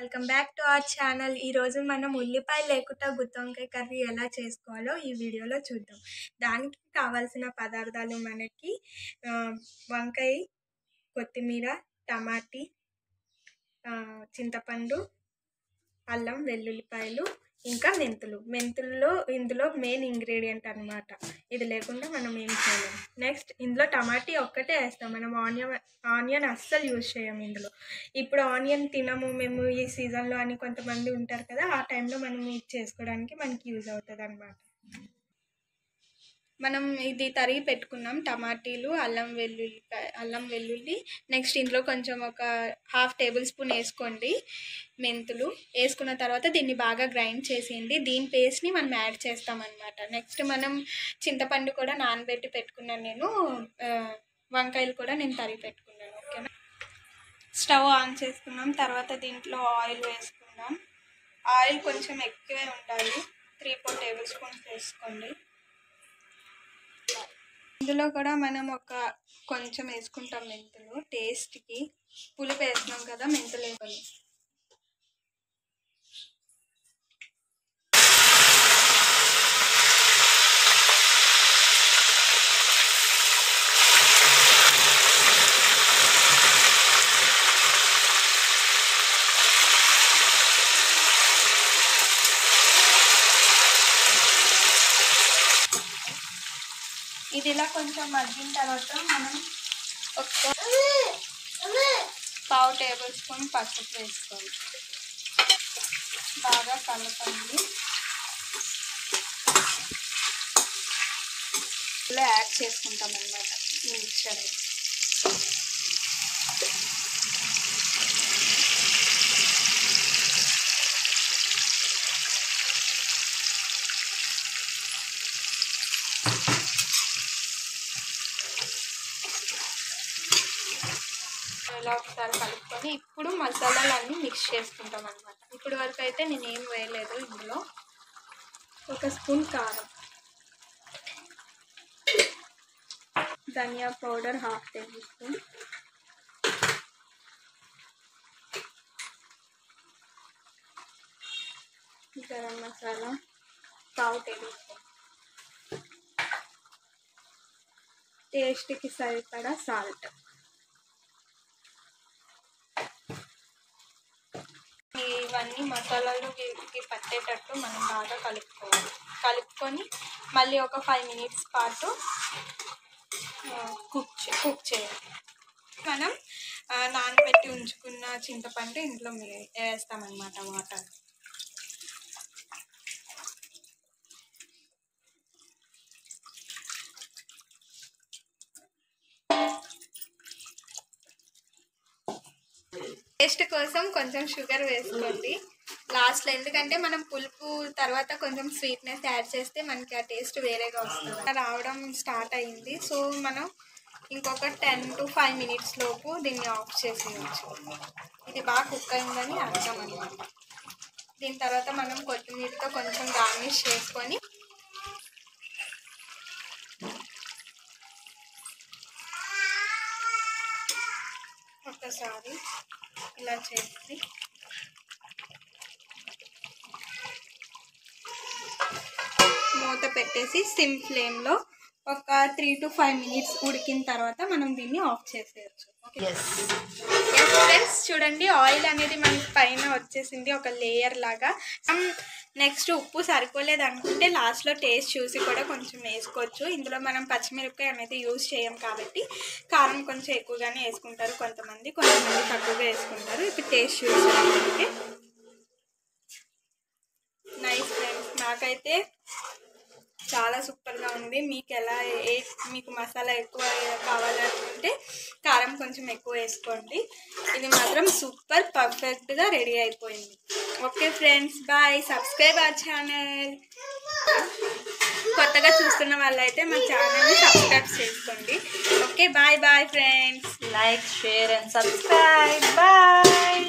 Welcome back to our channel. ఈరోజు మనం ఉల్లిపాయ లేకుండా గుత్తొంకాయ కర్రీ ఎలా చేసుకోవాలో ఈ వీడియోలో చూద్దాం. దానికి కావాల్సిన పదార్థాలు మనకి వంకాయ, కొత్తిమీర, టమాటీ, చింతపండు, అల్లం, వెల్లుల్లిపాయలు, ఇంకా ఇందులో మెయిన్ ఇంగ్రీడియంట్ అనమాట. ఇది లేకుండా మనం ఏం చేయలేం. నెక్స్ట్ ఇందులో టమాటీ ఒక్కటే వేస్తాం, మనం ఆనియన్ అస్సలు యూజ్ చేయం ఇందులో. ఇప్పుడు ఆనియన్ తినము మేము ఈ సీజన్లో అని కొంతమంది ఉంటారు కదా, ఆ టైంలో మనం ఇది చేసుకోవడానికి మనకి యూజ్ అవుతుంది అనమాట. మనం ఇది తరిగి పెట్టుకున్నాం, టమాటీలు, అల్లం వెల్లుల్లి. నెక్స్ట్ ఇందులో కొంచెం ఒక 1/2 టేబుల్ స్పూన్ వేసుకోండి మెంతులు. వేసుకున్న తర్వాత దీన్ని బాగా గ్రైండ్ చేసేయండి. దీని పేస్ట్ని మనం యాడ్ చేస్తామన్నమాట. నెక్స్ట్ మనం చింతపండు కూడా నానబెట్టి పెట్టుకున్నాను నేను, వంకాయలు కూడా నేను తరిగి పెట్టుకున్నాను. ఓకేనా. స్టవ్ ఆన్ చేసుకున్నాం. తర్వాత దీంట్లో ఆయిల్ వేసుకుందాం. ఆయిల్ కొంచెం ఎక్కువే ఉండాలి, 3-4 టేబుల్ స్పూన్స్ వేసుకోండి. ఇందులో కూడా మనం కొంచెం వేసుకుంటాం మెంతులు, టేస్ట్కి. పులుపు వేస్తున్నాం కదా, మెంతులు వేసుకోండి. ఇది ఇలా కొంచెం మగ్గిన తర్వాత మనం ఒక 1/2 టేబుల్ స్పూన్ పసుపు వేసుకోవాలి. బాగా కలపండి. ఇలా యాడ్ చేసుకుంటాం అన్నమాట ఈ మిక్చర్ని. ఇలా ఒకసారి కలుపుకొని ఇప్పుడు మసాలాలన్నీ మిక్స్ చేసుకుంటాం అన్నమాట. ఇప్పుడు వరకు అయితే నేనేం వేయలేదు. ఇందులో 1 స్పూన్ కారం, ధనియా powder 1/2 tablespoon, garam masala 1/4 tablespoon, టేస్ట్కి సరిపడా సాల్ట్. ఇవన్నీ మసాలాలుకి పట్టేటట్టు మనం బాగా కలుపుకొని మళ్ళీ ఒక 5 మినిట్స్ పాటు కుక్ చేయాలి. మనం నానబెట్టి ఉంచుకున్న చింతపండు ఇందులో వేస్తామన్నమాట, వాటర్. టేస్ట్ కోసం కొంచెం షుగర్ వేసుకోండి లాస్ట్లో, ఎందుకంటే మనం పులుపు తర్వాత కొంచెం స్వీట్నెస్ యాడ్ చేస్తే మనకి ఆ టేస్ట్ వేరేగా వస్తుంది. రావడం స్టార్ట్ అయింది. సో మనం ఇంకొక 10 to 5 మినిట్స్ లోపు దీన్ని ఆఫ్ చేసేయచ్చు. ఇది బాగా కుక్ అయిందని అర్థం అన్నమాట. దీని తర్వాత మనం కొత్తిమీరతో కొంచెం గార్నిష్ చేసుకొని ఒకసారి ఇలా చేసి మూత పెట్టేసి సిమ్ ఫ్లేమ్లో ఒక 3 to 5 మినిట్స్ ఉడికిన తర్వాత మనం దీన్ని ఆఫ్ చేసేయచ్చు. ఫ్రెండ్స్ చూడండి, ఆయిల్ అనేది మనకి పైన వచ్చేసింది ఒక లేయర్ లాగా. నెక్స్ట్ ఉప్పు సరిపోలేదు అనుకుంటే లాస్ట్లో టేస్ట్ చూసి కూడా కొంచెం వేసుకోవచ్చు. ఇందులో మనం పచ్చిమిరపకాయ అనేది యూజ్ చేయం కాబట్టి కారం కొంచెం ఎక్కువగానే వేసుకుంటారు కొంతమంది తక్కువగా వేసుకుంటారు. ఇప్పుడు టేస్ట్ చూసి నైస్ ఫ్రెండ్స్, నాకైతే చాలా సూపర్గా ఉంది. మీకు మసాలా ఎక్కువ కావాలనుకుంటే కారం కొంచెం ఎక్కువ వేసుకోండి. ఇది మాత్రం సూపర్ పర్ఫెక్ట్గా రెడీ అయిపోయింది. Okay friends, bye. Subscribe our channel. కొత్తగా చూస్తున్న వాళ్ళైతే మా ఛానల్ని సబ్స్క్రైబ్ చేసుకోండి. Okay, bye bye friends. Like, share and subscribe. Bye.